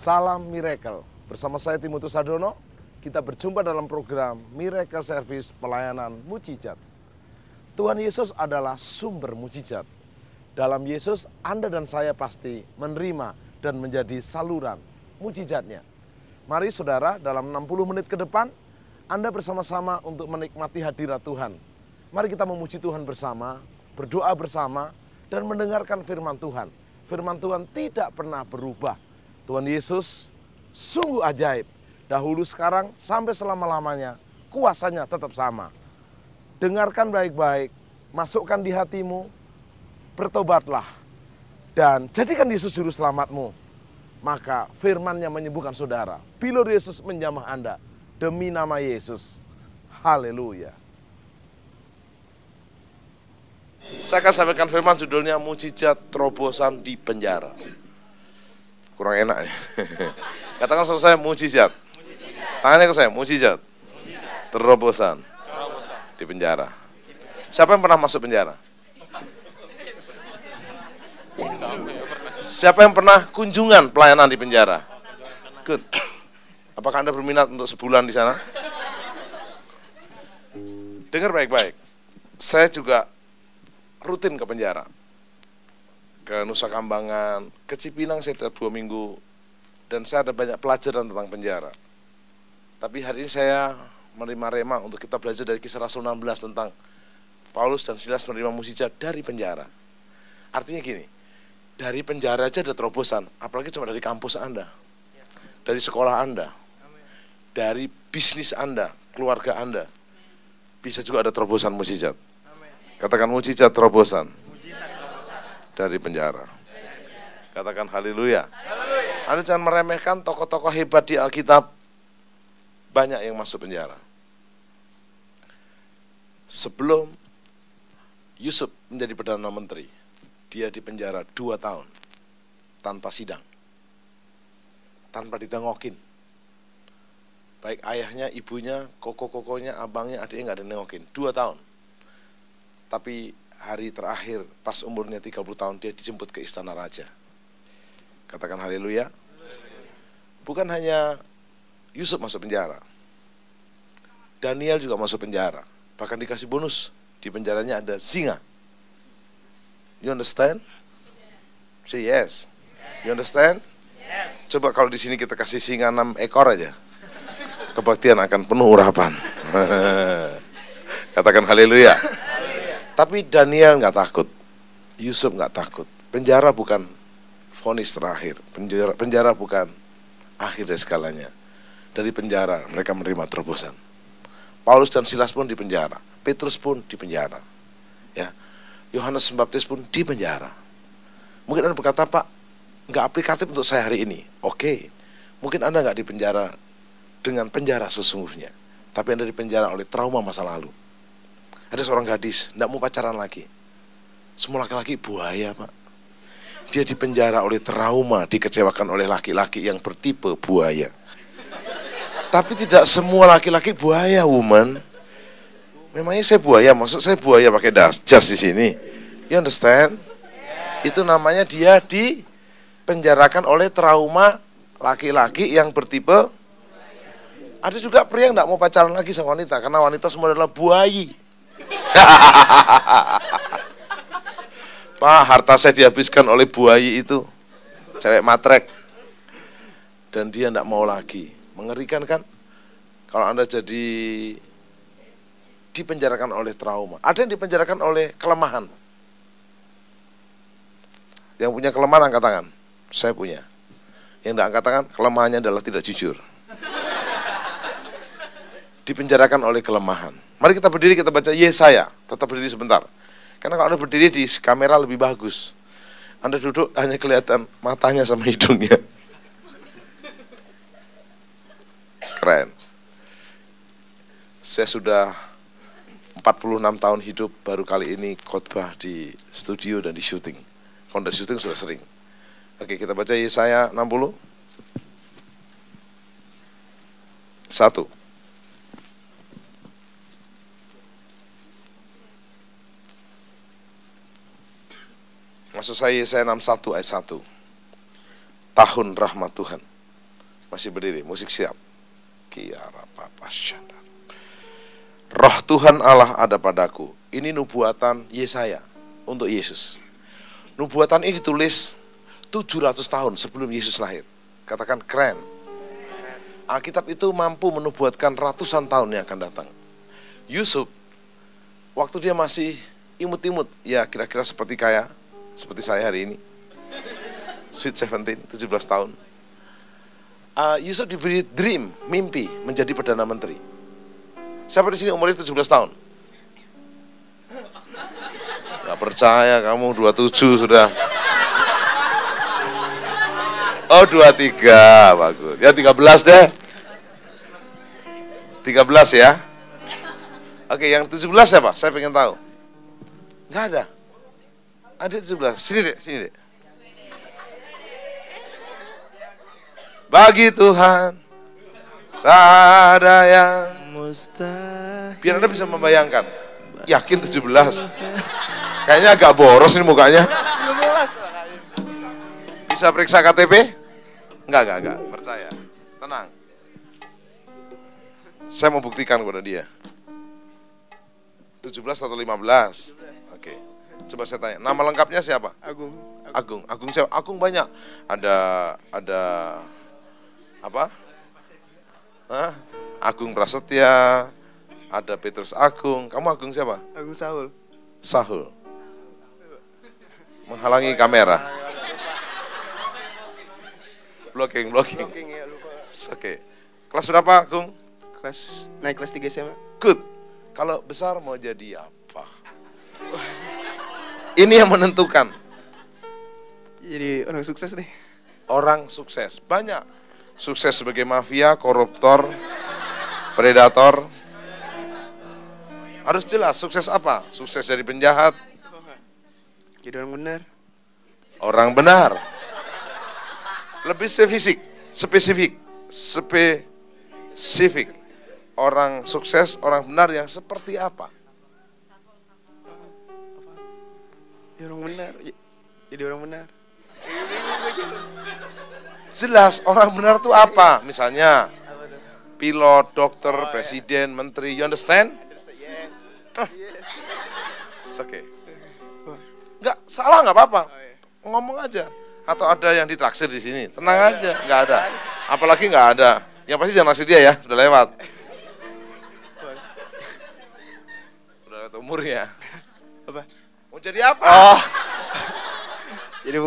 Salam Miracle. Bersama saya Timotius Sadono, kita berjumpa dalam program Miracle Service Pelayanan Mujizat. Tuhan Yesus adalah sumber mujizat. Dalam Yesus, Anda dan saya pasti menerima dan menjadi saluran mujizatnya. Mari saudara, dalam 60 menit ke depan, Anda bersama-sama untuk menikmati hadirat Tuhan. Mari kita memuji Tuhan bersama, berdoa bersama, dan mendengarkan firman Tuhan. Firman Tuhan tidak pernah berubah. Tuhan Yesus sungguh ajaib. Dahulu, sekarang, sampai selama-lamanya, kuasanya tetap sama. Dengarkan baik-baik, masukkan di hatimu, bertobatlah, dan jadikan Yesus juru selamatmu. Maka firman-Nya menyembuhkan saudara. Bilur Yesus menjamah Anda demi nama Yesus. Haleluya. Saya akan sampaikan firman, judulnya Mujizat Terobosan di Penjara. Kurang enak ya. Katakan sama saya, mujizat. Tangannya ke saya, mujizat. Terobosan di penjara. Siapa yang pernah masuk penjara? Siapa yang pernah kunjungan pelayanan di penjara? Good. Apakah Anda berminat untuk sebulan di sana? Dengar baik-baik. Saya juga rutin ke penjara. Ke Nusa Kambangan, ke Cipinang setiap 2 minggu. Dan saya ada banyak pelajaran tentang penjara. Tapi hari ini saya menerima rema untuk kita belajar dari Kisah Rasul 16 tentang Paulus dan Silas menerima mujizat dari penjara. Artinya gini, dari penjara aja ada terobosan, apalagi cuma dari kampus Anda, dari sekolah Anda, dari bisnis Anda, keluarga Anda, bisa juga ada terobosan mujizat. Katakan mujizat terobosan dari penjara. Katakan haleluya. Anda jangan meremehkan tokoh-tokoh hebat di Alkitab, banyak yang masuk penjara. Sebelum Yusuf menjadi Perdana Menteri, dia di penjara 2 tahun tanpa sidang, tanpa ditengokin. Baik ayahnya, ibunya, koko-kokonya, abangnya, adiknya nggak ada nengokin. 2 tahun. Tapi hari terakhir pas umurnya 30 tahun dia dijemput ke istana raja. Katakan haleluya. Bukan hanya Yusuf masuk penjara, Daniel juga masuk penjara. Bahkan dikasih bonus, di penjaranya ada singa. You understand? Say yes. You understand? Yes. Coba kalau di sini kita kasih singa 6 ekor aja, kebaktian akan penuh urapan. Katakan haleluya. Tapi Daniel nggak takut, Yusuf nggak takut. Penjara bukan vonis terakhir, penjara bukan akhir dari segalanya. Dari penjara mereka menerima terobosan. Paulus dan Silas pun di penjara, Petrus pun di penjara, ya. Yohanes Pembaptis pun di penjara. Mungkin Anda berkata, Pak, nggak aplikatif untuk saya hari ini. Oke, mungkin Anda nggak di penjara dengan penjara sesungguhnya, tapi Anda di penjara oleh trauma masa lalu. Ada seorang gadis, tidak mau pacaran lagi. Semua laki-laki buaya, Pak. Dia dipenjara oleh trauma, dikecewakan oleh laki-laki yang bertipe buaya. Tapi tidak semua laki-laki buaya, woman. Memangnya saya buaya, maksud saya buaya pakai jas di sini. You understand? Itu namanya dia dipenjarakan oleh trauma laki-laki yang bertipe. Ada juga pria yang tidak mau pacaran lagi sama wanita, karena wanita semua adalah buayi. Pak, harta saya dihabiskan oleh buayi itu, cewek matrek, dan dia tidak mau lagi. Mengerikan kan? Kalau Anda jadi dipenjarakan oleh trauma. Ada yang dipenjarakan oleh kelemahan. Yang punya kelemahan angkat tangan. Saya punya. Yang tidak angkat tangan, kelemahannya adalah tidak jujur. Dipenjarakan oleh kelemahan. Mari kita berdiri, kita baca Yesaya. Tetap berdiri sebentar. Karena kalau Anda berdiri di kamera lebih bagus. Anda duduk hanya kelihatan matanya sama hidungnya. Keren. Saya sudah 46 tahun hidup, baru kali ini khotbah di studio dan di syuting. Kalau dari syuting sudah sering. Oke, kita baca Yesaya 60. 1. Maksud saya Yesaya 61 ayat 1. Tahun rahmat Tuhan. Masih berdiri, musik siap. Kiara Papa Syandar. Roh Tuhan Allah ada padaku. Ini nubuatan Yesaya untuk Yesus. Nubuatan ini ditulis 700 tahun sebelum Yesus lahir. Katakan keren. Alkitab itu mampu menubuatkan ratusan tahun yang akan datang. Yusuf, waktu dia masih imut-imut, ya kira-kira seperti saya hari ini. Sweet 17, 17 tahun. Yusuf diberi dream, mimpi menjadi Perdana Menteri. Siapa di sini umurnya 17 tahun? Gak percaya kamu 27 sudah. Oh 23, bagus. Ya 13 deh. 13 ya. Oke, yang 17 siapa? Saya pengen tahu. Gak ada. Ada 17. Sini deh. Bagi Tuhan tak ada yang mustahil. Biar Anda bisa membayangkan. Yakin 17. Kayaknya agak boros ini mukanya. 17. Bisa periksa KTP? Enggak. Percaya. Tenang. Saya mau buktikan kepada dia. 17 atau 15? Oke. Coba saya tanya. Nama lengkapnya siapa? Agung siapa? Agung banyak. Ada apa? Hah? Agung Prasetya, ada Petrus Agung. Kamu Agung siapa? Agung Sahul. Sahul. Menghalangi kamera. Blocking. Ya, lupa. Oke. Kelas berapa, Agung? Naik kelas 3 SMA. Good. Kalau besar mau jadi apa? Ini yang menentukan. Jadi orang sukses deh. Orang sukses. Banyak. Sukses sebagai mafia, koruptor, predator. Harus jelas sukses apa? Sukses jadi penjahat. Jadi orang benar. Orang benar. Lebih spesifik. Orang sukses, orang benar yang seperti apa? Jadi orang benar. Jadi orang benar. Jelas orang benar itu apa? Misalnya pilot, dokter, presiden, menteri. You understand? Yes. Oke. Enggak salah, nggak apa-apa. Ngomong aja. Atau ada yang ditaksir di sini? Tenang aja, nggak ada. Apalagi nggak ada. Yang pasti jangan naksir dia ya, udah lewat. Udah lewat umurnya. Apa? Mau jadi apa? Oh. Jadi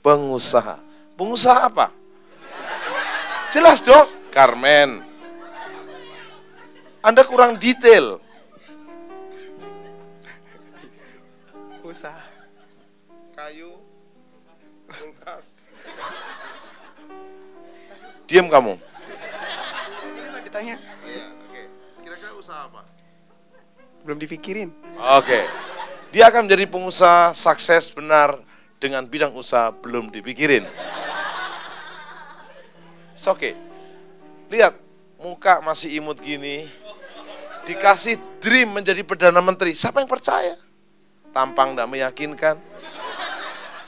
pengusaha. Pengusaha apa? Jelas dong, Carmen. Anda kurang detail. Usaha. Kayu, kulkas. Diam kamu. Ini mah ditanya. Iya, oke. Kira-kira usaha apa? Belum dipikirin. Oke. Dia akan menjadi pengusaha sukses benar dengan bidang usaha belum dipikirin. Oke. Lihat, muka masih imut gini. Dikasih dream menjadi Perdana Menteri. Siapa yang percaya? Tampang tidak meyakinkan.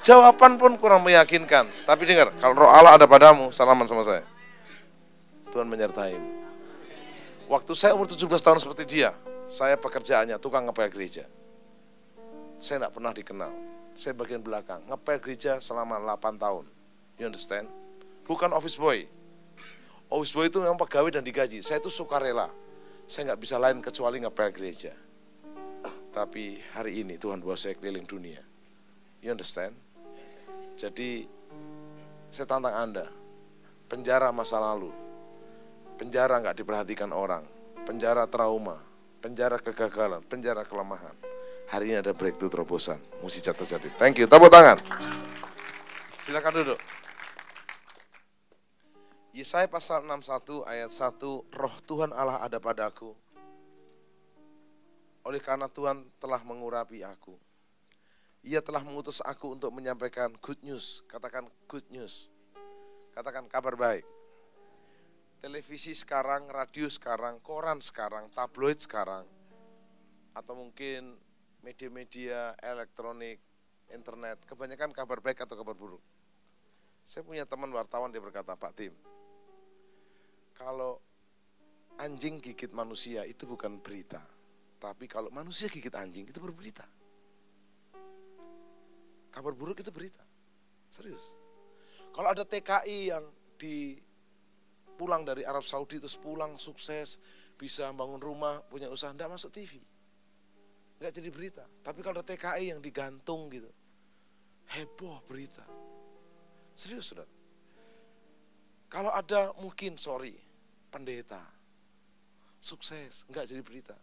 Jawaban pun kurang meyakinkan. Tapi dengar, kalau Roh Allah ada padamu, salaman sama saya. Tuhan menyertaimu. Waktu saya umur 17 tahun seperti dia, saya pekerjaannya tukang ngepel gereja. Saya tidak pernah dikenal. Saya bagian belakang, ngepel gereja selama 8 tahun. You understand? Bukan office boy. Office boy itu memang pegawai dan digaji. Saya itu sukarela. Saya nggak bisa lain kecuali ngepel gereja. Tapi hari ini Tuhan bawa saya keliling dunia. You understand? Jadi saya tantang Anda. Penjara masa lalu. Penjara nggak diperhatikan orang. Penjara trauma. Penjara kegagalan. Penjara kelemahan. Hari ini ada breakthrough terobosan. Mujizat terjadi. Thank you. Tepuk tangan. Silakan duduk. Yesaya pasal 61 ayat 1, Roh Tuhan Allah ada padaku. Oleh karena Tuhan telah mengurapi aku. Ia telah mengutus aku untuk menyampaikan good news. Katakan good news. Katakan kabar baik. Televisi sekarang, radio sekarang, koran sekarang, tabloid sekarang. Atau mungkin media-media elektronik, internet. Kebanyakan kabar baik atau kabar buruk. Saya punya teman wartawan, dia berkata, Pak Tim, Kalau anjing gigit manusia itu bukan berita, tapi kalau manusia gigit anjing itu berberita. Kabar buruk itu berita, serius. Kalau ada TKI yang pulang dari Arab Saudi terus pulang sukses, bisa bangun rumah, punya usaha, enggak masuk TV, enggak jadi berita. Tapi kalau ada TKI yang digantung gitu, heboh berita, serius saudara. Kalau ada mungkin pendeta sukses, enggak jadi berita.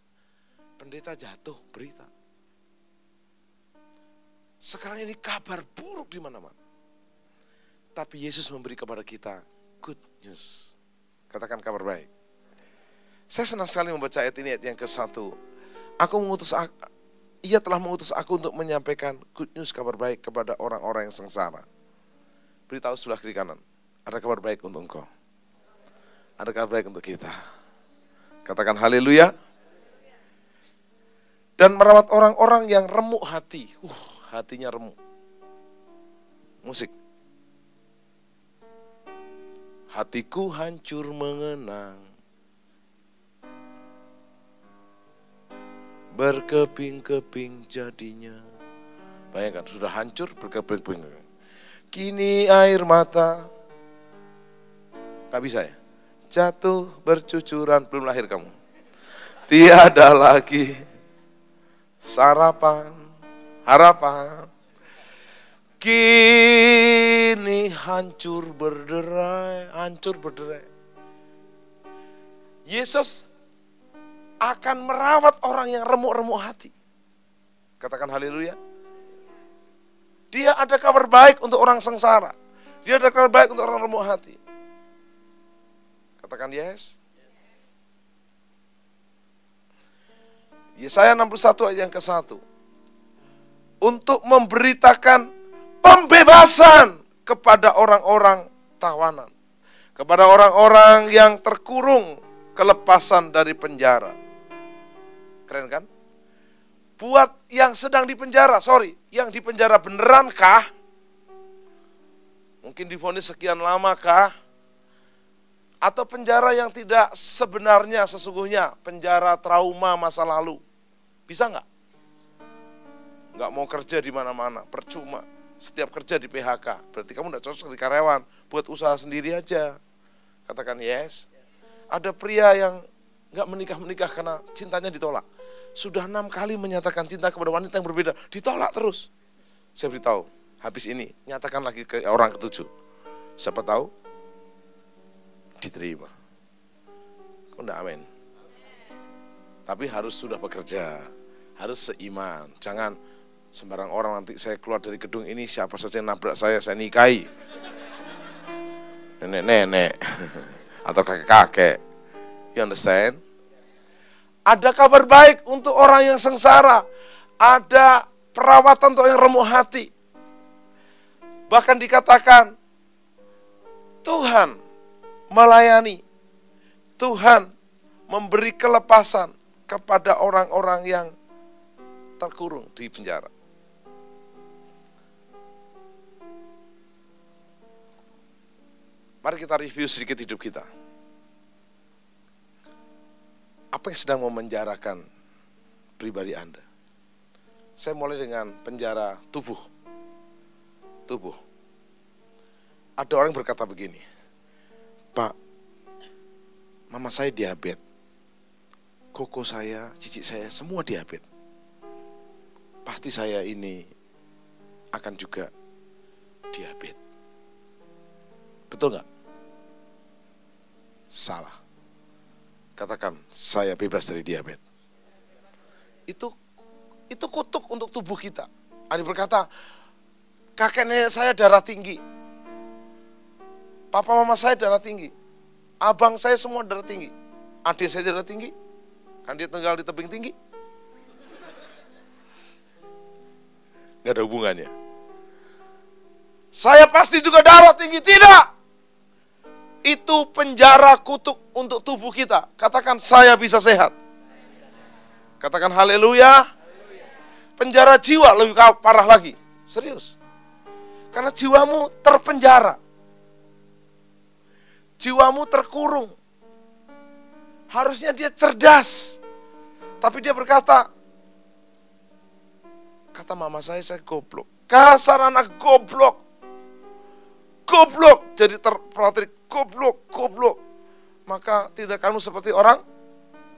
Pendeta jatuh, berita. Sekarang ini kabar buruk di mana-mana. Tapi Yesus memberi kepada kita good news. Katakan kabar baik. Saya senang sekali membaca ayat ini, ayat yang ke-1. Ia telah mengutus aku untuk menyampaikan good news, kabar baik kepada orang-orang yang sengsara. Beritahu sebelah kiri kanan, ada kabar baik untuk engkau. Ada kabar baik untuk kita. Katakan haleluya. Dan merawat orang-orang yang remuk hati. Hatinya remuk. Musik. Hatiku hancur mengenang, berkeping-keping jadinya. Bayangkan, sudah hancur berkeping-keping. Kini air mata, gak bisa ya? Jatuh bercucuran, belum lahir kamu. Tiada lagi harapan. Kini hancur berderai. Yesus akan merawat orang yang remuk-remuk hati. Katakan haleluya. Dia ada kabar baik untuk orang sengsara. Dia ada kabar baik untuk orang remuk hati. Katakan yes. Yesaya 61 ayat yang ke-1. Untuk memberitakan pembebasan kepada orang-orang tawanan, kepada orang-orang yang terkurung, kelepasan dari penjara. Keren kan? Buat yang sedang di penjara, yang di penjara benerankah? Mungkin divonis sekian lama kah? Atau penjara yang tidak sebenarnya sesungguhnya, penjara trauma masa lalu. Bisa nggak? Nggak mau kerja di mana-mana, percuma. Setiap kerja di PHK, berarti kamu tidak cocok jadi karyawan, buat usaha sendiri aja. Katakan yes. Ada pria yang nggak menikah karena cintanya ditolak. Sudah 6 kali menyatakan cinta kepada wanita yang berbeda, ditolak terus. Saya beritahu, habis ini nyatakan lagi ke orang ke-7. Siapa tahu diterima. Kok enggak amin? Tapi harus sudah bekerja, harus seiman. Jangan sembarang orang nanti saya keluar dari gedung ini, siapa saja yang nabrak saya nikahi. Nenek-nenek atau kakek-kakek. You understand? Ada kabar baik untuk orang yang sengsara. Ada perawatan untuk yang remuk hati. Bahkan dikatakan Tuhan melayani, Tuhan memberi kelepasan kepada orang-orang yang terkurung di penjara. Mari kita review sedikit hidup kita. Apa yang sedang memenjarakan pribadi Anda? Saya mulai dengan penjara tubuh. Ada orang berkata begini, Pak, mama saya diabetes, koko saya, cicit saya, semua diabetes. Pasti saya ini akan juga diabetes. Betul nggak? Salah. Katakan, saya bebas dari diabetes. Itu kutuk untuk tubuh kita. Ada berkata, kakek nenek saya darah tinggi, papa mama saya darah tinggi, abang saya semua darah tinggi, adik saya darah tinggi, kan dia tinggal di tebing tinggi. Gak ada hubungannya. Saya pasti juga darah tinggi. Tidak. Itu penjara kutuk untuk tubuh kita. Katakan, saya bisa sehat. Katakan haleluya. Penjara jiwa lebih parah lagi. Serius. Karena jiwamu terpenjara. Jiwamu terkurung. Harusnya dia cerdas. Tapi dia berkata, kata mama saya goblok. Kasar anak goblok. Goblok. Jadi terpelatir goblok. Maka tidak kamu seperti orang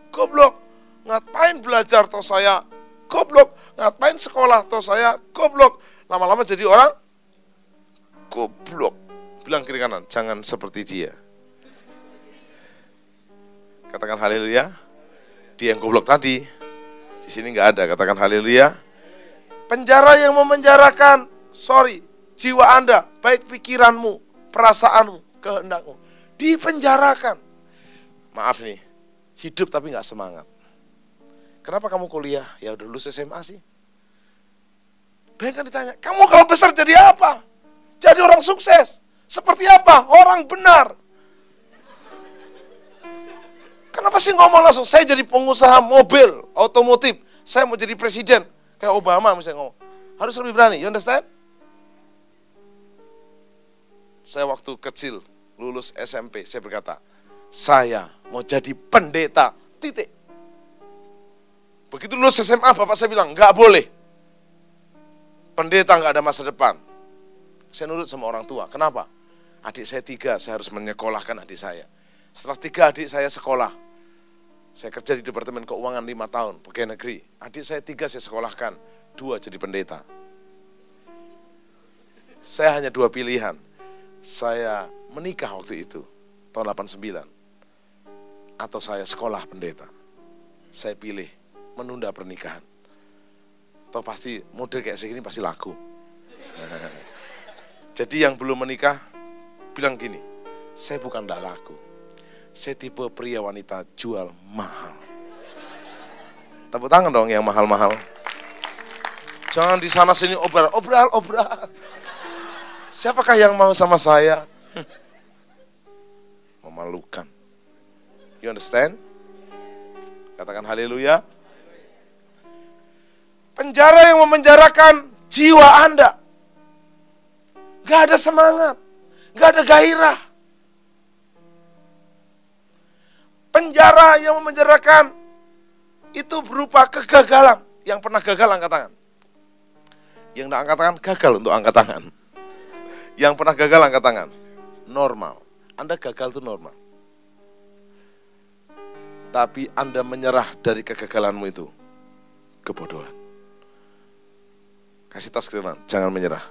goblok. Ngapain belajar toh saya goblok. Ngapain sekolah toh saya goblok. Lama-lama jadi orang goblok. Bilang kiri kanan, jangan seperti dia. Katakan haleluya. Dia yang goblok tadi. Di sini nggak ada, katakan haleluya. Penjara yang memenjarakan, jiwa Anda, baik pikiranmu, perasaanmu, kehendakmu, dipenjarakan. Maaf nih, hidup tapi nggak semangat. Kenapa kamu kuliah? Ya udah lulus SMA sih. Bayangkan ditanya, kamu kalau besar jadi apa? Jadi orang sukses. Seperti apa? Orang benar. Kenapa sih ngomong langsung? Saya jadi pengusaha mobil, otomotif. Saya mau jadi presiden. Kayak Obama misalnya ngomong. Harus lebih berani, you understand? Saya waktu kecil, lulus SMP, saya berkata, saya mau jadi pendeta, titik. Begitu lulus SMA, bapak saya bilang, nggak boleh. Pendeta nggak ada masa depan. Saya nurut sama orang tua, kenapa? Adik saya 3, saya harus menyekolahkan adik saya. Setelah 3 adik saya sekolah, saya kerja di Departemen Keuangan 5 tahun, pegawai negeri. Adik saya 3 saya sekolahkan, 2 jadi pendeta. Saya hanya 2 pilihan. Saya menikah waktu itu, tahun 89. Atau saya sekolah pendeta. Saya pilih menunda pernikahan. Toh pasti model kayak segini pasti laku. Jadi yang belum menikah, bilang gini, saya bukan tidak laku. Saya tipe pria wanita jual mahal. Tepuk tangan dong yang mahal-mahal. Jangan di sana sini obral. Siapakah yang mau sama saya? Memalukan. You understand? Katakan haleluya. Penjara yang memenjarakan jiwa Anda. Gak ada semangat. Gak ada gairah. Penjara yang memenjarakan itu berupa kegagalan. Yang pernah gagal angkat tangan. Yang tidak angkat tangan gagal untuk angkat tangan. Yang pernah gagal angkat tangan. Normal. Anda gagal itu normal. Tapi Anda menyerah dari kegagalanmu itu kebodohan. Kasih tahu sekalian, jangan menyerah.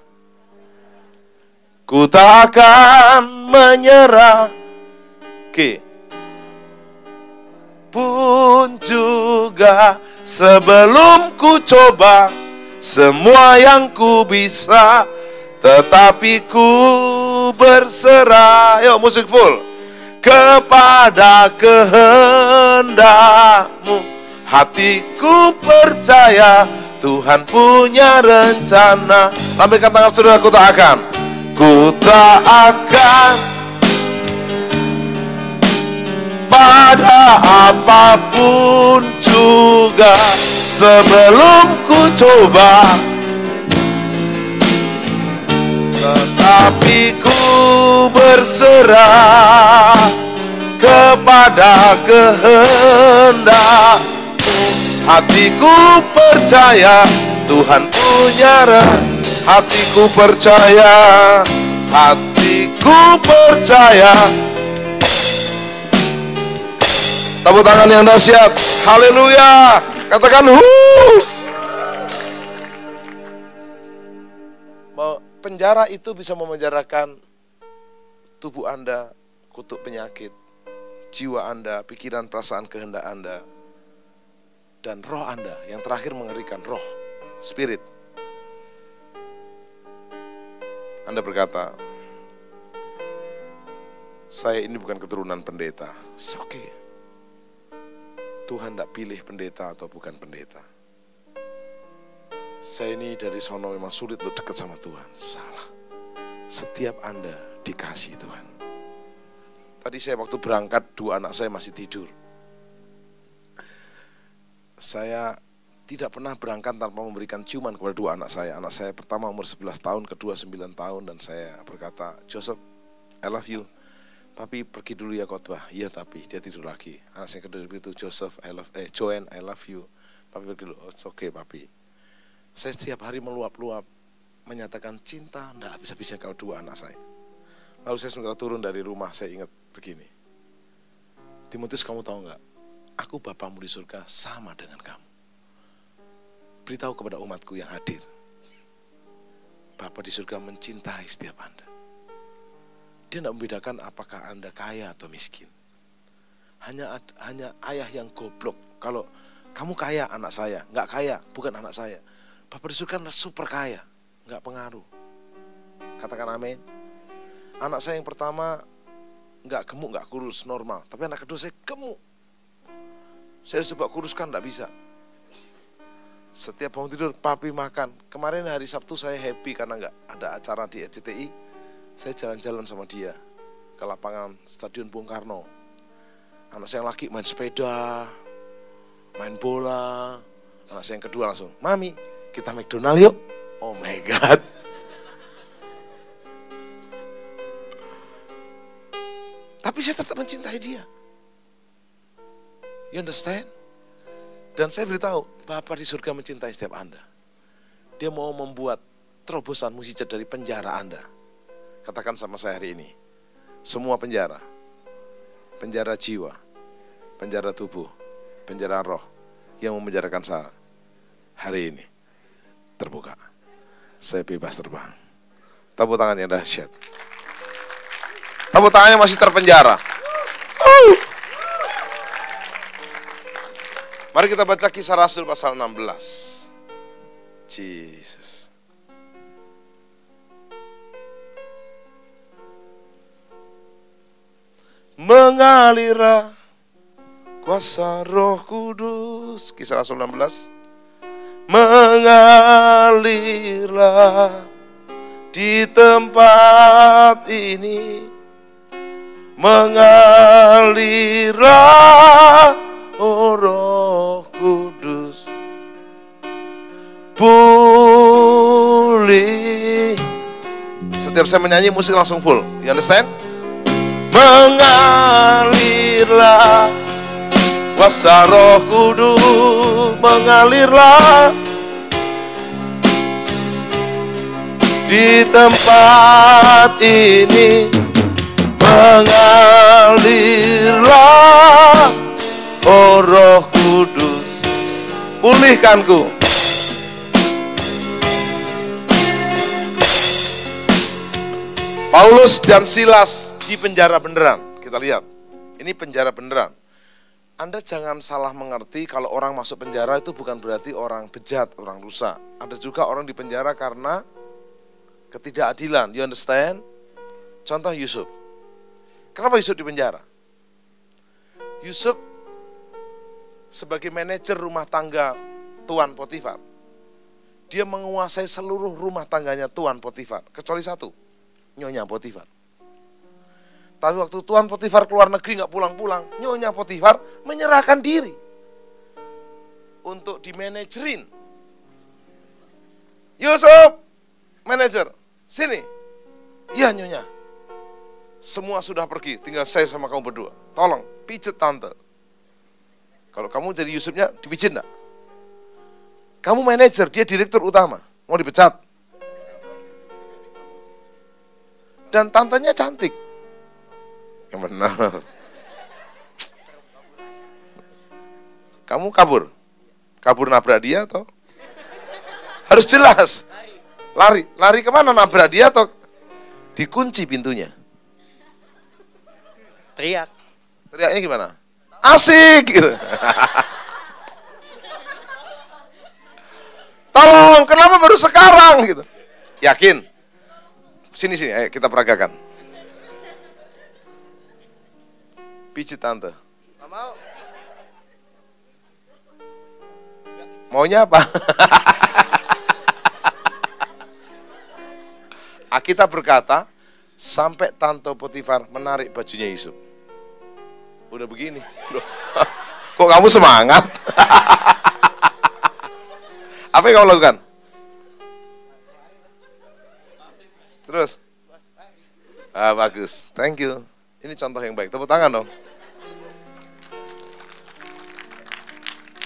Ku tak akan menyerah. Pun juga sebelum ku coba semua yang ku bisa, tetapi ku berserah. Yuk musik full. Kepada kehendakmu, hatiku percaya Tuhan punya rencana. Lambaikan tangan saudara, ku tak akan. Ku tak akan pada apapun juga sebelum ku coba, tetapi ku berserah kepada kehendak. Hatiku percaya Tuhan punya hatiku percaya, hatiku percaya. Tepuk tangan yang dahsyat. Haleluya. Katakan bahwa penjara itu bisa memenjarakan tubuh Anda, kutuk penyakit, jiwa Anda, pikiran, perasaan, kehendak Anda, dan roh Anda. Yang terakhir mengerikan, roh, spirit. Anda berkata, saya ini bukan keturunan pendeta. It's okay. Tuhan tidak pilih pendeta atau bukan pendeta. Saya ini dari sono memang sulit untuk dekat sama Tuhan. Salah. Setiap Anda dikasih Tuhan. Tadi saya waktu berangkat, 2 anak saya masih tidur. Saya tidak pernah berangkat tanpa memberikan ciuman kepada 2 anak saya. Anak saya pertama umur 11 tahun, kedua 9 tahun. Dan saya berkata, Joseph, I love you. Papi pergi dulu ya khotbah. Iya tapi dia tidur lagi. Anak yang kedua itu Joanne, I love you. Papi pergi dulu. Oh, oke papi. Saya setiap hari meluap-luap menyatakan cinta enggak habis-habisnya kau dua anak saya. Lalu saya sementara turun dari rumah, saya ingat begini. Timotius, kamu tahu enggak? Aku Bapamu di surga sama dengan kamu. Beritahu kepada umatku yang hadir. Bapa di surga mencintai setiap Anda. Dia tidak membedakan apakah Anda kaya atau miskin. Hanya ayah yang goblok. Kalau kamu kaya anak saya, enggak kaya bukan anak saya. Bapa di surga super kaya, enggak pengaruh. Katakan amin. Anak saya yang pertama enggak gemuk, enggak kurus, normal. Tapi anak kedua saya gemuk. Saya coba kuruskan, enggak bisa. Setiap bangun tidur, papi makan. Kemarin hari Sabtu saya happy karena enggak ada acara di RCTI. Saya jalan-jalan sama dia ke lapangan Stadion Bung Karno. Anak saya yang laki main sepeda, main bola. Anak saya yang kedua langsung, Mami, kita McDonald yuk. Oh my God. Tapi saya tetap mencintai dia. You understand? Dan saya beritahu, Bapa di surga mencintai setiap Anda. Dia mau membuat terobosan mukjizat dari penjara Anda. Katakan sama saya hari ini, semua penjara, penjara jiwa, penjara tubuh, penjara roh yang memenjarakan saya hari ini terbuka. Saya bebas terbang. Tepuk tangan yang dahsyat. Tepuk tangannya masih terpenjara. Mari kita baca Kisah Rasul pasal 16. Jesus. Mengalirlah kuasa Roh Kudus. Kisah Rasul 16. Mengalirlah di tempat ini. Mengalirlah, oh Roh Kudus. Pulih. Setiap saya menyanyi musik langsung full. You understand? Mengalirlah kuasa Roh Kudus, mengalirlah di tempat ini, mengalirlah, oh Roh Kudus, pulihkanku. Paulus dan Silas di penjara beneran. Kita lihat, ini penjara beneran. Anda jangan salah mengerti kalau orang masuk penjara itu bukan berarti orang bejat, orang rusak. Ada juga orang di penjara karena ketidakadilan. You understand? Contoh Yusuf. Kenapa Yusuf di penjara? Yusuf sebagai manajer rumah tangga Tuan Potifar. Dia menguasai seluruh rumah tangganya Tuan Potifar, kecuali satu, Nyonya Potifar. Tapi waktu Tuan Potifar keluar negeri gak pulang-pulang, Nyonya Potifar menyerahkan diri untuk dimanajerin. Yusuf, manajer, sini. Iya Nyonya, semua sudah pergi, tinggal saya sama kamu berdua. Tolong, pijet tante. Kalau kamu jadi Yusufnya, dipijet gak? Kamu manajer, dia direktur utama, mau dipecat. Dan tantenya cantik. Yang benar. Kamu kabur? Kabur nabrak dia atau? Harus jelas. Lari kemana, nabrak dia atau dikunci pintunya? Teriak. Teriaknya gimana? Asik gitu. Tolong, kenapa baru sekarang gitu? Yakin? Sini, ayo kita peragakan. Pijit tante. Gak mau. Maunya apa? Alkitab berkata, sampai tante Potifar menarik bajunya Yusuf. Udah begini. Kok kamu semangat? Apa yang kamu lakukan? Terus? Bagus, thank you. Ini contoh yang baik, tepuk tangan dong.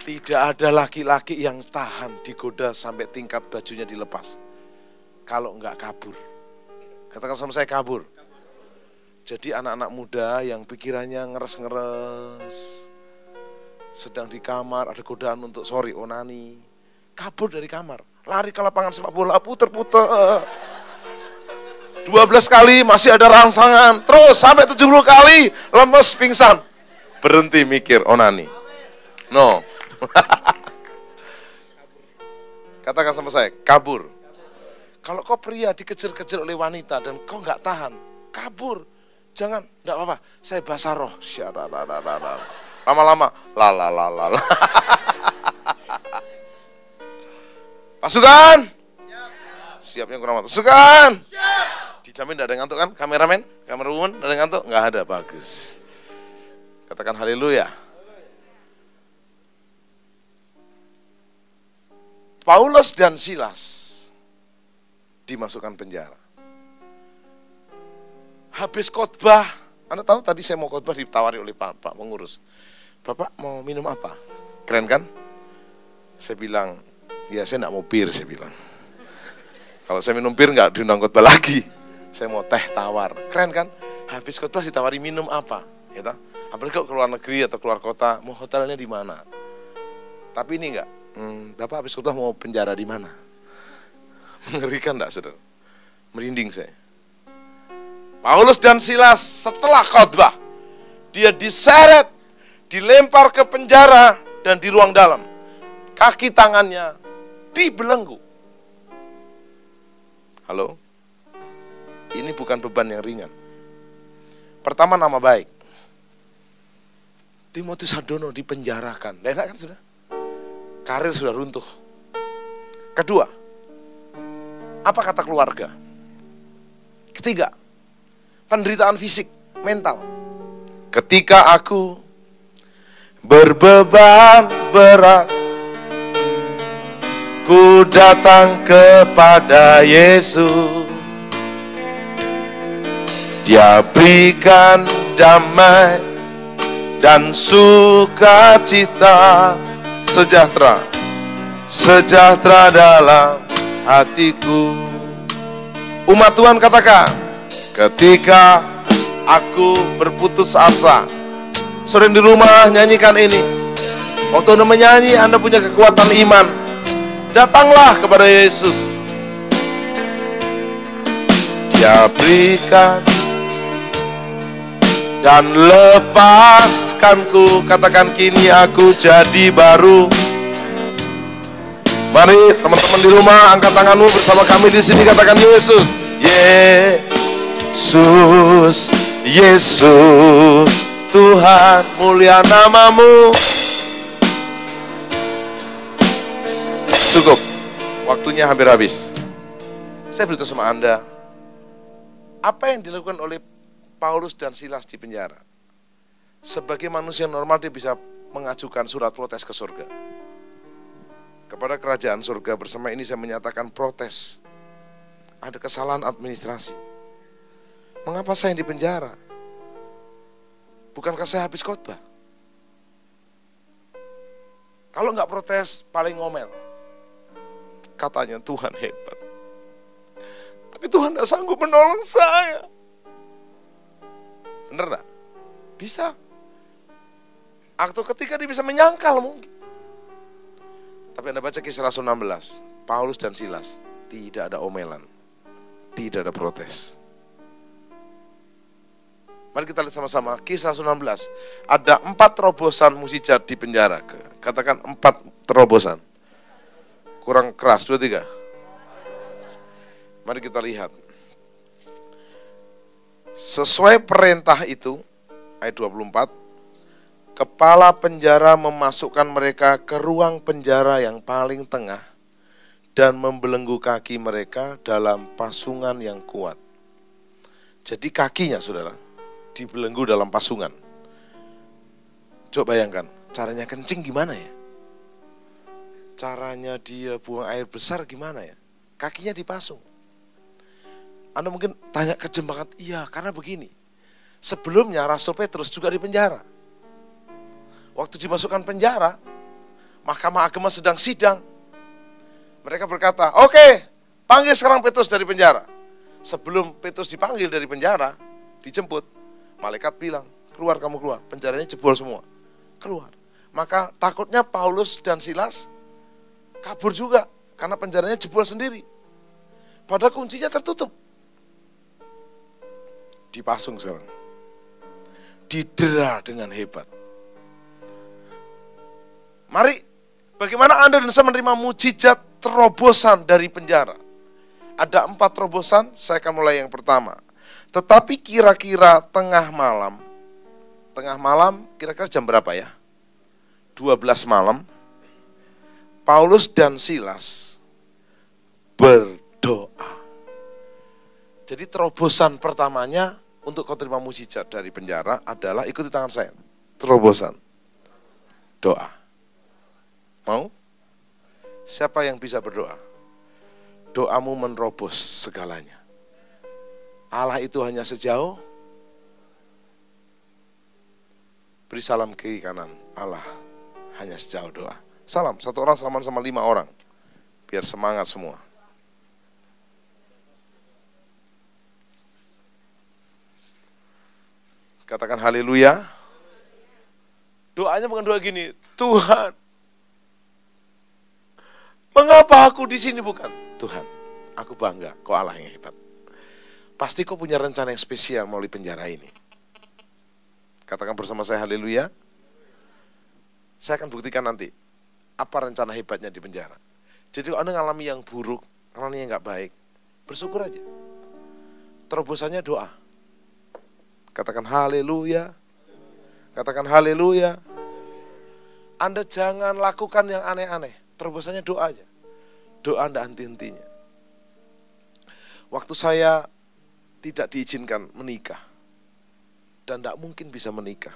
Tidak ada laki-laki yang tahan digoda sampai tingkat bajunya dilepas. Kalau enggak kabur. Katakan sama saya, kabur. Jadi anak-anak muda yang pikirannya ngeres-ngeres, sedang di kamar, ada godaan untuk onani, kabur dari kamar, lari ke lapangan sepak bola, puter-puter. 12 kali masih ada rangsangan, terus sampai 70 kali, lemes, pingsan. Berhenti mikir onani. No. Katakan sama saya, kabur. Kalau kau pria dikejar-kejar oleh wanita dan kau nggak tahan, kabur. Jangan, enggak apa-apa. Saya bahasa roh. Lama-lama, la. Pasukan. Siapnya kurang waktu. Pasukan. Dijamin enggak ada ngantuk kan? Kameramen, kamerawoman, enggak ada ngantuk? Enggak ada, bagus. Katakan haleluya. Paulus dan Silas dimasukkan penjara. Habis khotbah, Anda tahu tadi saya mau khotbah ditawari oleh Pak pengurus. Bapak mau minum apa? Keren kan? Saya bilang, ya saya enggak mau bir, saya bilang. Kalau saya minum bir enggak diundang khotbah lagi. Saya mau teh tawar. Keren kan? Habis khotbah ditawari minum apa? Ya toh? Apalagi kalau keluar negeri atau keluar kota, mau hotelnya di mana? Tapi ini enggak. Bapak habis khotbah mau penjara di mana? Mengerikan enggak, saudara? Merinding saya. Paulus dan Silas setelah khotbah, dia diseret, dilempar ke penjara dan di ruang dalam. Kaki tangannya dibelenggu. Halo? Ini bukan beban yang ringan. Pertama, nama baik. Timotius Hardono dipenjarakan. Enak kan sudah? Karir sudah runtuh. Kedua, apa kata keluarga? Ketiga, penderitaan fisik, mental. Ketika aku berbeban berat, ku datang kepada Yesus. Dia berikan damai dan sukacita, sejahtera dalam hatiku. Umat Tuhan katakan, ketika aku berputus asa. Saudara di rumah nyanyikan ini. Waktu Anda menyanyi, Anda punya kekuatan iman. Datanglah kepada Yesus. Dia berikan dan lepaskanku. Katakan, kini aku jadi baru. Mari teman-teman di rumah, angkat tanganmu bersama kami di sini, katakan Yesus. Yesus, Yesus, Tuhan, mulia namamu. Cukup, waktunya hampir habis. Saya beritahu sama Anda, apa yang dilakukan oleh Paulus dan Silas di penjara. Sebagai manusia normal dia bisa mengajukan surat protes ke surga. Kepada kerajaan surga, bersama ini saya menyatakan protes. Ada kesalahan administrasi. Mengapa saya yang dipenjara? Bukankah saya habis khotbah? Kalau nggak protes, paling ngomel. Katanya Tuhan hebat. Tapi Tuhan nggak sanggup menolong saya. Bener nggak? Bisa. Aktu ketiga dia bisa menyangkal mungkin. Tapi Anda baca Kisah Rasul 16, Paulus dan Silas, tidak ada omelan, tidak ada protes. Mari kita lihat sama-sama Kisah Rasul 16. Ada 4 terobosan mukjizat di penjara. Katakan 4 terobosan. Kurang keras, 2, 3. Mari kita lihat. Sesuai perintah itu, ayat 24, kepala penjara memasukkan mereka ke ruang penjara yang paling tengah dan membelenggu kaki mereka dalam pasungan yang kuat. Jadi kakinya, saudara, dibelenggu dalam pasungan. Coba bayangkan, caranya kencing gimana ya? Caranya dia buang air besar gimana ya? Kakinya dipasung. Anda mungkin tanya, kejem banget. Iya, karena begini. Sebelumnya Rasul Petrus juga di penjara. Waktu dimasukkan penjara, Mahkamah Agama sedang sidang. Mereka berkata, oke, panggil sekarang Petrus dari penjara. Sebelum Petrus dipanggil dari penjara, dijemput, malaikat bilang, keluar kamu keluar, penjaranya jebol semua. Keluar. Maka takutnya Paulus dan Silas kabur juga, karena penjaranya jebol sendiri. Padahal kuncinya tertutup. Dipasung sekarang. Didera dengan hebat. Mari, bagaimana Anda bisa menerima mujizat terobosan dari penjara? Ada 4 terobosan, saya akan mulai yang pertama. Tetapi kira-kira tengah malam kira-kira jam berapa ya? 12 malam, Paulus dan Silas berdoa. Jadi terobosan pertamanya untuk kau terima mujizat dari penjara adalah ikuti tangan saya. Terobosan. Doa. Mau? Siapa yang bisa berdoa? Doamu menerobos segalanya. Allah itu hanya sejauh. Beri salam kiri kanan. Allah hanya sejauh doa. Salam, satu orang salaman sama 5 orang. Biar semangat semua. Katakan haleluya. Doanya bukan doa gini, Tuhan, mengapa aku di sini? Bukan, Tuhan, aku bangga, kau Allah yang hebat. Pasti kau punya rencana yang spesial melalui penjara ini. Katakan bersama saya haleluya. Saya akan buktikan nanti apa rencana hebatnya di penjara. Jadi kalau Anda ngalami yang buruk, ngalami yang gak baik, bersyukur aja. Terobosannya doa. Katakan haleluya. Katakan haleluya. Anda jangan lakukan yang aneh-aneh. Terobosannya doa aja. Doa tidak henti-hentinya. Waktu saya tidak diizinkan menikah dan tidak mungkin bisa menikah,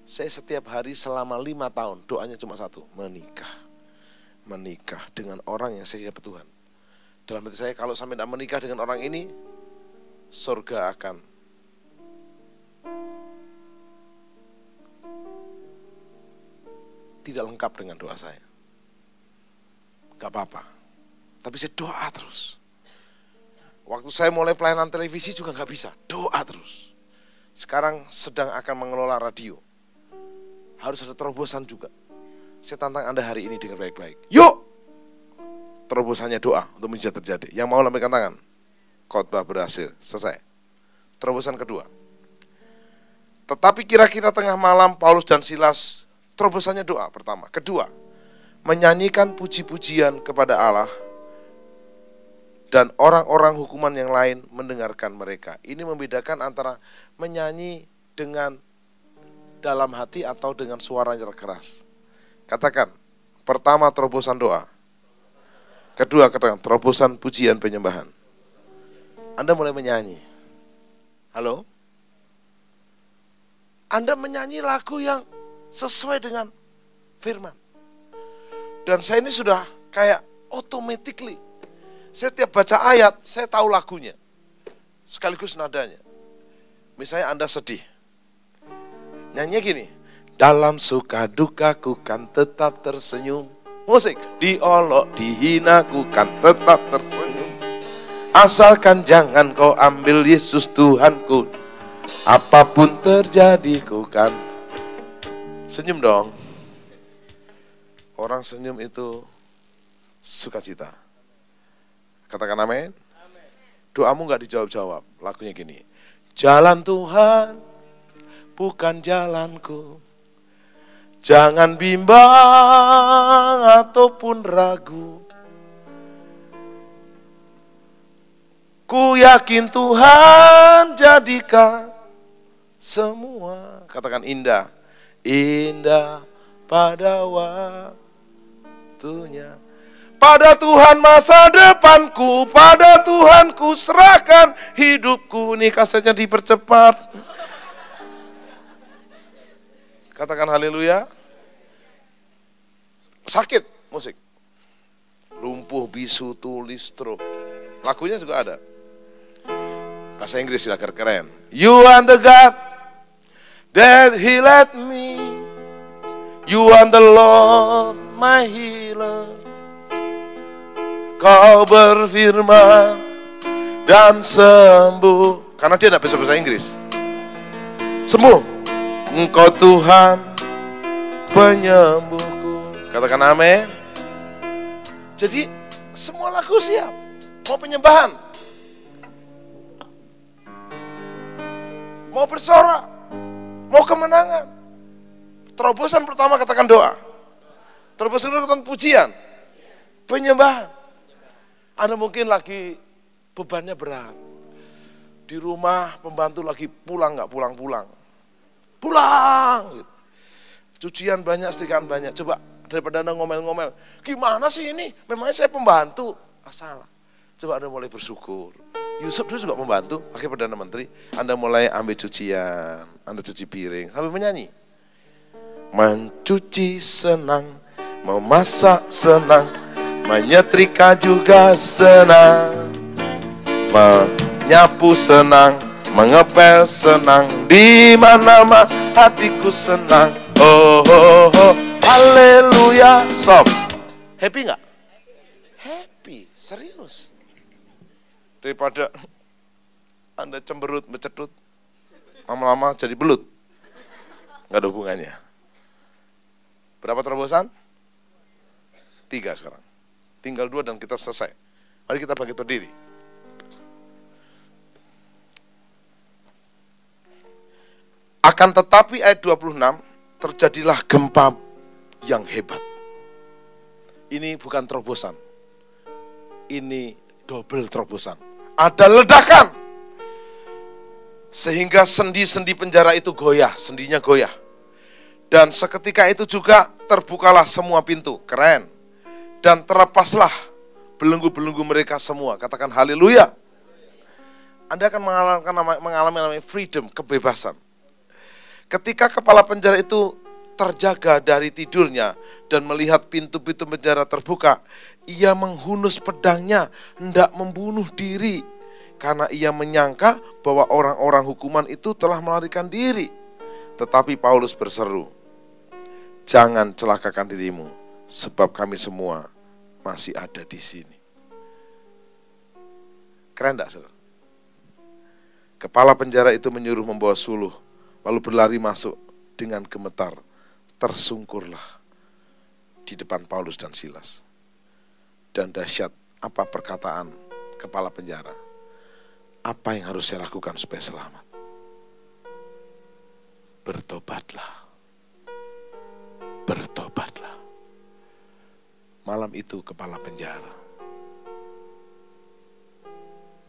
saya setiap hari selama 5 tahun doanya cuma satu, menikah. Menikah dengan orang yang saya dapat Tuhan. Dalam hati saya, kalau sampai tidak menikah dengan orang ini, surga akan tidak lengkap dengan doa saya. Gak apa-apa, tapi saya doa terus. Waktu saya mulai pelayanan televisi juga gak bisa, doa terus. Sekarang sedang akan mengelola radio, harus ada terobosan juga. Saya tantang Anda hari ini dengan baik-baik. Yuk, terobosannya doa untuk mujizat terjadi. Yang mau lambaikan tangan, khotbah berhasil, selesai. Terobosan kedua. Tetapi kira-kira tengah malam Paulus dan Silas, terobosannya doa pertama. Kedua, menyanyikan puji-pujian kepada Allah dan orang-orang hukuman yang lain mendengarkan mereka. Ini membedakan antara menyanyi dengan dalam hati atau dengan suara yang keras. Katakan, pertama terobosan doa. Kedua, katakan terobosan pujian penyembahan. Anda mulai menyanyi. Halo? Anda menyanyi lagu yang sesuai dengan firman. Dan saya ini sudah kayak automatically, saya tiap baca ayat, saya tahu lagunya, sekaligus nadanya. Misalnya Anda sedih, nyanyinya gini, dalam suka dukaku kan tetap tersenyum. Musik, diolok, dihina ku kan tetap tersenyum. Asalkan jangan kau ambil Yesus Tuhanku, apapun terjadi ku kan senyum dong. Orang senyum itu sukacita. Katakan amin. Doamu gak dijawab-jawab. Lagunya gini, jalan Tuhan bukan jalanku, jangan bimbang ataupun ragu. Ku yakin Tuhan jadikan semua. Katakan indah. Indah pada waktunya. Pada Tuhan masa depanku, pada Tuhan ku serahkan hidupku. Nih kasetnya dipercepat. Katakan haleluya. Sakit musik, lumpuh, bisu, tuli, stroke, lagunya juga ada. Bahasa Inggris juga keren. You are the God that healed me. You are the Lord my healer. Kau berfirman dan sembuh. Karena dia tidak bisa bahasa Inggris. Sembuh. Engkau Tuhan penyembuhku. Katakan amin. Jadi semua lagu siap. Mau penyembahan, mau bersorak, mau kemenangan. Terobosan pertama katakan doa. Terobosan kedua katakan pujian. Penyembahan. Anda mungkin lagi bebannya berat. Di rumah pembantu lagi pulang nggak pulang-pulang. Pulang. Gitu. Cucian banyak, setrikaan banyak. Coba daripada Anda ngomel-ngomel. Gimana sih ini? Memangnya saya pembantu. Salah. Coba Anda mulai bersyukur. Yusuf dulu juga membantu, pakai Perdana Menteri. Anda mulai ambil cucian, Anda cuci piring, sambil menyanyi. Mencuci senang, memasak senang, menyetrika juga senang, menyapu senang, mengepel senang, di mana-mana hatiku senang. Oh, oh, oh, haleluya. Sob, happy nggak? Happy, serius. Daripada Anda cemberut, becedut, lama-lama jadi belut. Nggak ada hubungannya. Berapa terobosan? 3 sekarang. Tinggal 2 dan kita selesai. Mari kita bangkit berdiri. Akan tetapi ayat 26, terjadilah gempa yang hebat. Ini bukan terobosan. Ini double terobosan. Ada ledakan. Sehingga sendi-sendi penjara itu goyah, sendinya goyah. Dan seketika itu juga terbukalah semua pintu, keren. Dan terlepaslah belenggu-belenggu mereka semua. Katakan haleluya. Anda akan mengalami namanya freedom, kebebasan. Ketika kepala penjara itu terjaga dari tidurnya dan melihat pintu-pintu penjara terbuka, ia menghunus pedangnya, hendak membunuh diri, karena ia menyangka bahwa orang-orang hukuman itu telah melarikan diri. Tetapi Paulus berseru, jangan celakakan dirimu, sebab kami semua masih ada di sini. Keren enggak, saudara? Kepala penjara itu menyuruh membawa suluh, lalu berlari masuk dengan gemetar. Tersungkurlah di depan Paulus dan Silas. Dan dahsyat apa perkataan kepala penjara. Apa yang harus saya lakukan supaya selamat? Bertobatlah. Bertobatlah. Malam itu kepala penjara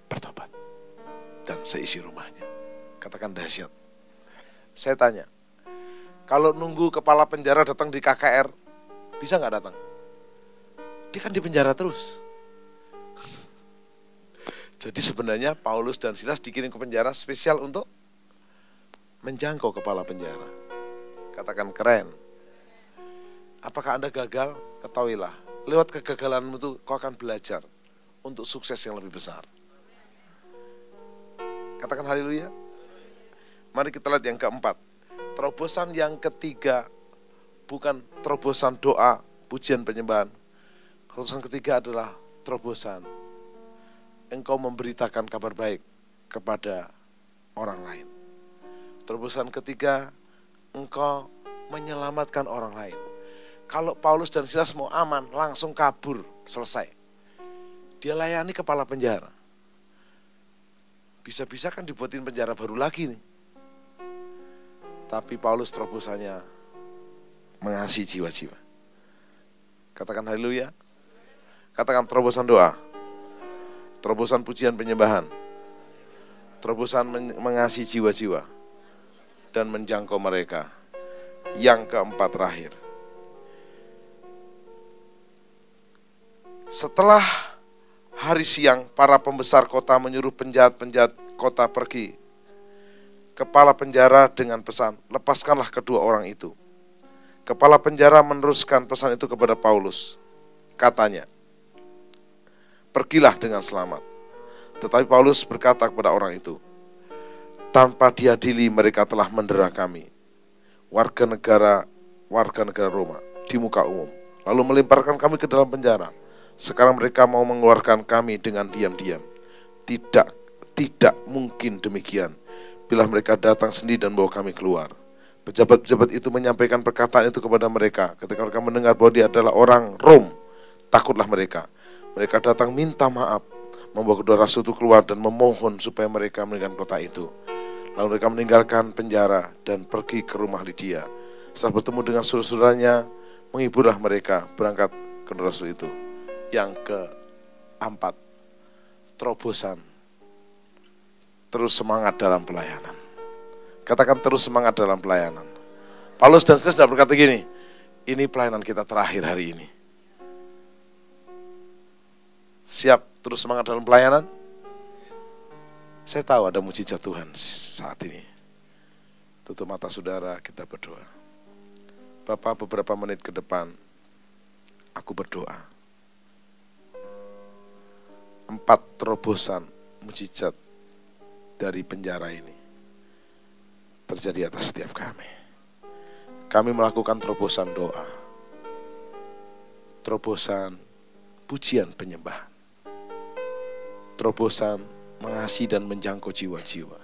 bertobat. Dan seisi rumahnya. Katakan dahsyat. Saya tanya, kalau nunggu kepala penjara datang di KKR, bisa nggak datang? Dia kan di penjara terus. Jadi sebenarnya Paulus dan Silas dikirim ke penjara spesial untuk menjangkau kepala penjara. Katakan keren. Apakah Anda gagal? Ketahuilah, lewat kegagalanmu itu kau akan belajar untuk sukses yang lebih besar. Katakan haleluya. Mari kita lihat yang keempat. Terobosan yang ketiga bukan terobosan doa, pujian, penyembahan. Terobosan ketiga adalah terobosan engkau memberitakan kabar baik kepada orang lain. Terobosan ketiga, engkau menyelamatkan orang lain. Kalau Paulus dan Silas mau aman, langsung kabur, selesai. Dia layani kepala penjara. Bisa-bisa kan dibuatin penjara baru lagi nih. Tapi Paulus terobosannya mengasihi jiwa-jiwa. Katakan haleluya. Katakan terobosan doa. Terobosan pujian penyembahan. Terobosan mengasihi jiwa-jiwa. Dan menjangkau mereka. Yang keempat terakhir. Setelah hari siang, para pembesar kota menyuruh penjahat-penjahat kota pergi. Kepala penjara dengan pesan, lepaskanlah kedua orang itu. Kepala penjara meneruskan pesan itu kepada Paulus. Katanya, pergilah dengan selamat. Tetapi Paulus berkata kepada orang itu, tanpa diadili mereka telah mendera kami, warga negara Roma, di muka umum, lalu melemparkan kami ke dalam penjara. Sekarang mereka mau mengeluarkan kami dengan diam-diam. Tidak mungkin demikian. Bila mereka datang sendiri dan bawa kami keluar. Pejabat-pejabat itu menyampaikan perkataan itu kepada mereka. Ketika mereka mendengar bahwa dia adalah orang Rom, takutlah mereka. Mereka datang minta maaf, membawa kedua rasul itu keluar dan memohon supaya mereka meninggalkan kota itu. Lalu mereka meninggalkan penjara dan pergi ke rumah Lydia. Setelah bertemu dengan saudara-saudaranya, menghiburlah mereka berangkat ke kedua rasul itu. Yang keempat, terobosan. Terus semangat dalam pelayanan. Katakan terus semangat dalam pelayanan. Paulus dan Silas tidak berkata gini, ini pelayanan kita terakhir hari ini. Siap terus semangat dalam pelayanan? Saya tahu ada mujizat Tuhan saat ini. Tutup mata saudara, kita berdoa. Bapak, beberapa menit ke depan aku berdoa. 4 terobosan mujizat dari penjara ini terjadi atas setiap kami. Kami melakukan terobosan doa, terobosan pujian penyembahan, terobosan mengasihi dan menjangkau jiwa-jiwa,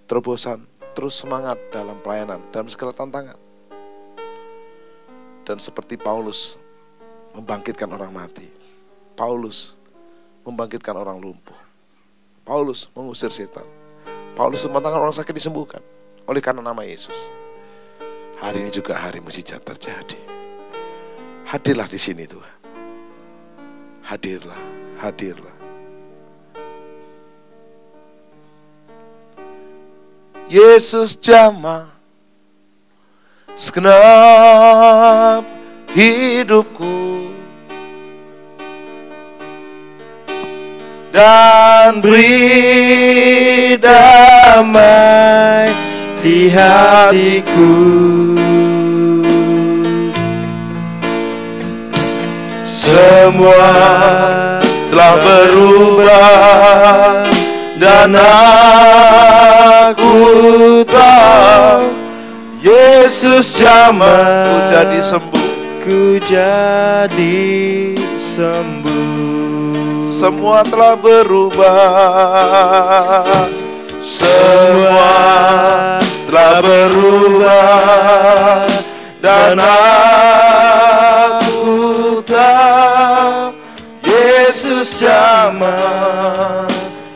terobosan terus semangat dalam pelayanan dalam segala tantangan. Dan seperti Paulus membangkitkan orang mati, Paulus membangkitkan orang lumpuh, Paulus mengusir setan, Paulus mematakan orang sakit disembuhkan oleh karena nama Yesus. Hari ini juga hari mujizat terjadi. Hadirlah di sini Tuhan. Hadirlah, hadirlah. Yesus jamah segenap hidupku dan beri damai di hatiku. Semua telah berubah dan aku tahu Yesus jamah ku jadi sembuh. Ku jadi sembuh. Semua telah berubah. Semua telah berubah dan aku tahu Yesus jamah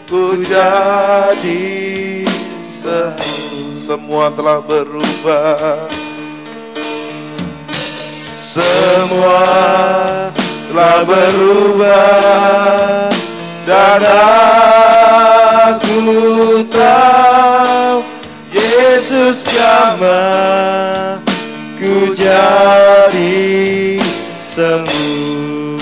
ku jadi sembuh. Semua telah berubah. Semua telah berubah dan aku tahu Yesus jamah ku jadi sembuh.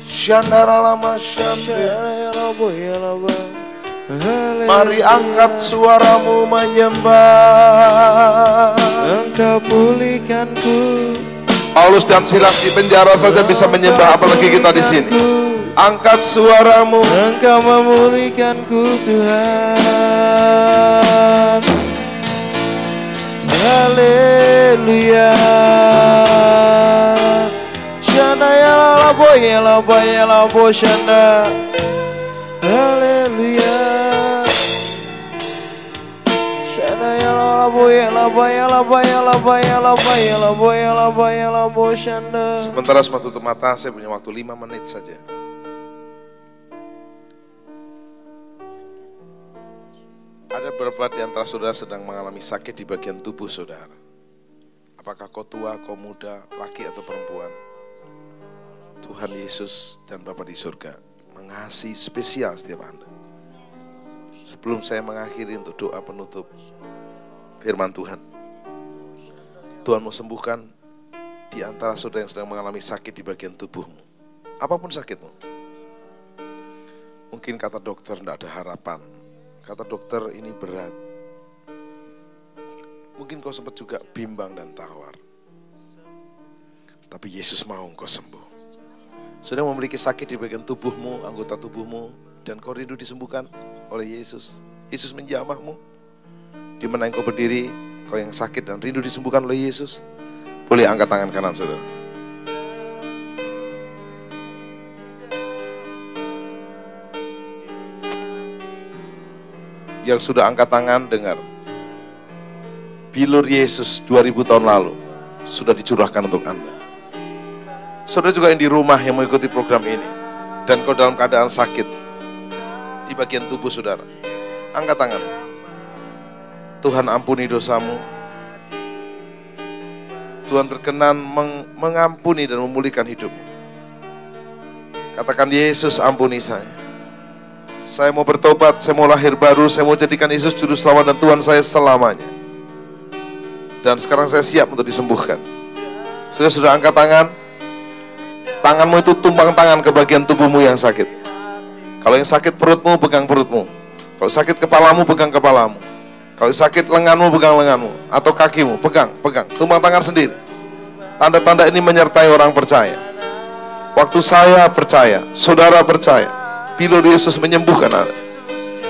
Shandaralama shandaralama. Mari angkat suaramu menyembah. Engkau pulihkanku. Paulus dan Silas di penjara saja bisa menyembah, apalagi kita di sini. Angkat suaramu. Engkau memulihkanku Tuhan. Haleluya. Shanda ya labo shanda. Haleluya. Sementara semua tutup mata, saya punya waktu 5 menit saja. Ada beberapa di antara saudara sedang mengalami sakit di bagian tubuh saudara. Apakah kau tua, kau muda, laki atau perempuan? Tuhan Yesus dan Bapa di surga mengasihi spesial setiap Anda. Sebelum saya mengakhiri untuk doa penutup firman Tuhan, Tuhan mau sembuhkan di antara saudara yang sedang mengalami sakit di bagian tubuhmu. Apapun sakitmu. Mungkin kata dokter tidak ada harapan. Kata dokter ini berat. Mungkin kau sempat juga bimbang dan tawar. Tapi Yesus mau engkau sembuh. Sudah memiliki sakit di bagian tubuhmu, anggota tubuhmu, dan kau rindu disembuhkan oleh Yesus. Yesus menjamahmu. Di mana engkau berdiri, kau yang sakit dan rindu disembuhkan oleh Yesus, boleh angkat tangan kanan saudara. Yang sudah angkat tangan, dengar. Bilur Yesus 2000 tahun lalu sudah dicurahkan untuk Anda. Saudara juga yang di rumah yang mengikuti program ini, dan kau dalam keadaan sakit di bagian tubuh saudara, angkat tangan. Tuhan ampuni dosamu. Tuhan berkenan mengampuni dan memulihkan hidupmu. Katakan, Yesus ampuni saya. Saya mau bertobat, saya mau lahir baru, saya mau jadikan Yesus juru selamat dan Tuhan saya selamanya. Dan sekarang saya siap untuk disembuhkan. Sudah angkat tangan. Tanganmu itu tumpang tangan ke bagian tubuhmu yang sakit. Kalau yang sakit perutmu, pegang perutmu. Kalau sakit kepalamu, pegang kepalamu. Kalau sakit lenganmu, pegang lenganmu. Atau kakimu, pegang. Tumpang tangan sendiri. Tanda-tanda ini menyertai orang percaya. Waktu saya percaya, saudara percaya, bilur Yesus menyembuhkan Anda.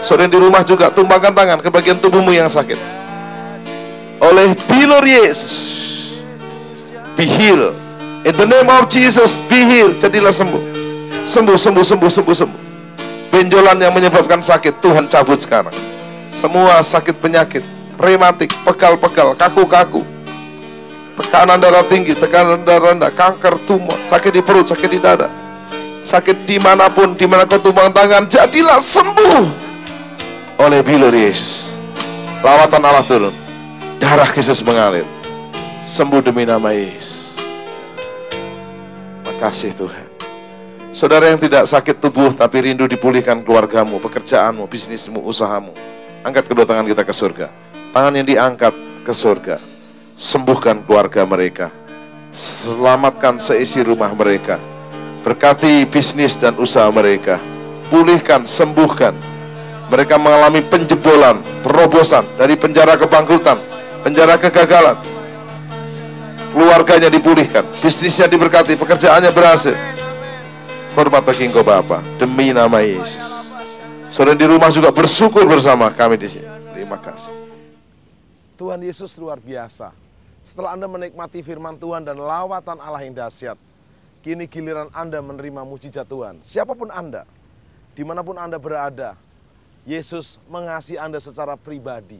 Saudara di rumah juga tumpangkan tangan ke bagian tubuhmu yang sakit. Oleh bilur Yesus, be healed. In the name of Jesus, be healed. Jadilah sembuh. Sembuh. Benjolan yang menyebabkan sakit, Tuhan cabut sekarang. Semua sakit penyakit, rematik, pegal-pegal, kaku-kaku, tekanan darah tinggi, tekanan darah rendah, kanker, tumor, sakit di perut, sakit di dada, sakit dimanapun, dimana kau tumpang tangan, jadilah sembuh oleh bilur Yesus. Lawatan Allah turun, darah Yesus mengalir, sembuh demi nama Yesus. Kasih Tuhan. Saudara yang tidak sakit tubuh tapi rindu dipulihkan keluargamu, pekerjaanmu, bisnismu, usahamu, angkat kedua tangan kita ke surga. Tangan yang diangkat ke surga. Sembuhkan keluarga mereka, selamatkan seisi rumah mereka, berkati bisnis dan usaha mereka, pulihkan, sembuhkan. Mereka mengalami penjebolan, terobosan dari penjara kebangkrutan, penjara kegagalan. Keluarganya dipulihkan, bisnisnya diberkati, pekerjaannya berhasil. Hormat bagi Engkau Bapa, demi nama Yesus. Saudara di rumah juga bersyukur bersama kami di sini. Terima kasih. Tuhan Yesus luar biasa. Setelah Anda menikmati firman Tuhan dan lawatan Allah yang dahsyat, kini giliran Anda menerima mujizat Tuhan. Siapapun Anda, dimanapun Anda berada, Yesus mengasihi Anda secara pribadi.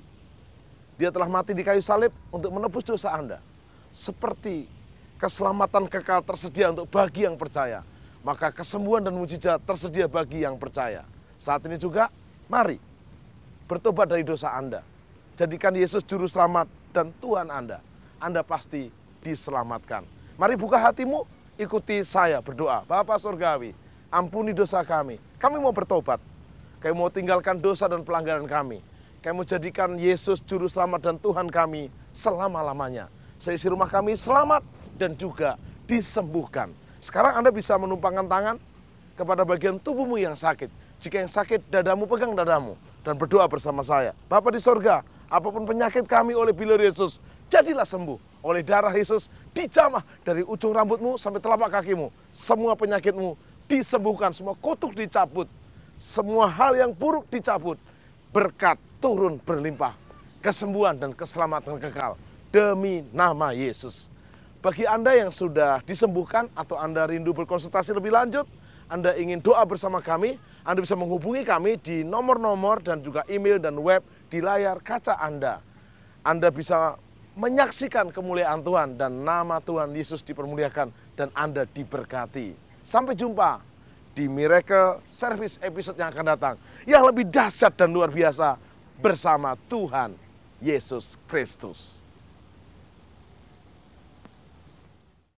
Dia telah mati di kayu salib untuk menebus dosa Anda. Seperti keselamatan kekal tersedia untuk bagi yang percaya, maka kesembuhan dan mujizat tersedia bagi yang percaya. Saat ini juga, mari bertobat dari dosa Anda. Jadikan Yesus juru selamat dan Tuhan Anda. Anda pasti diselamatkan. Mari buka hatimu, ikuti saya berdoa. Bapa Surgawi, ampuni dosa kami. Kami mau bertobat. Kami mau tinggalkan dosa dan pelanggaran kami. Kami mau jadikan Yesus juru selamat dan Tuhan kami selama-lamanya. Seisi rumah kami selamat dan juga disembuhkan. Sekarang Anda bisa menumpangkan tangan kepada bagian tubuhmu yang sakit. Jika yang sakit, dadamu, pegang dadamu dan berdoa bersama saya. Bapa di sorga, apapun penyakit kami oleh bilur Yesus, jadilah sembuh. Oleh darah Yesus, dijamah dari ujung rambutmu sampai telapak kakimu. Semua penyakitmu disembuhkan, semua kutuk dicabut. Semua hal yang buruk dicabut. Berkat turun berlimpah. Kesembuhan dan keselamatan kekal. Demi nama Yesus. Bagi Anda yang sudah disembuhkan atau Anda rindu berkonsultasi lebih lanjut, Anda ingin doa bersama kami, Anda bisa menghubungi kami di nomor-nomor dan juga email dan web di layar kaca Anda. Anda bisa menyaksikan kemuliaan Tuhan dan nama Tuhan Yesus dipermuliakan dan Anda diberkati. Sampai jumpa di Miracle Service episode yang akan datang, yang lebih dahsyat dan luar biasa bersama Tuhan Yesus Kristus.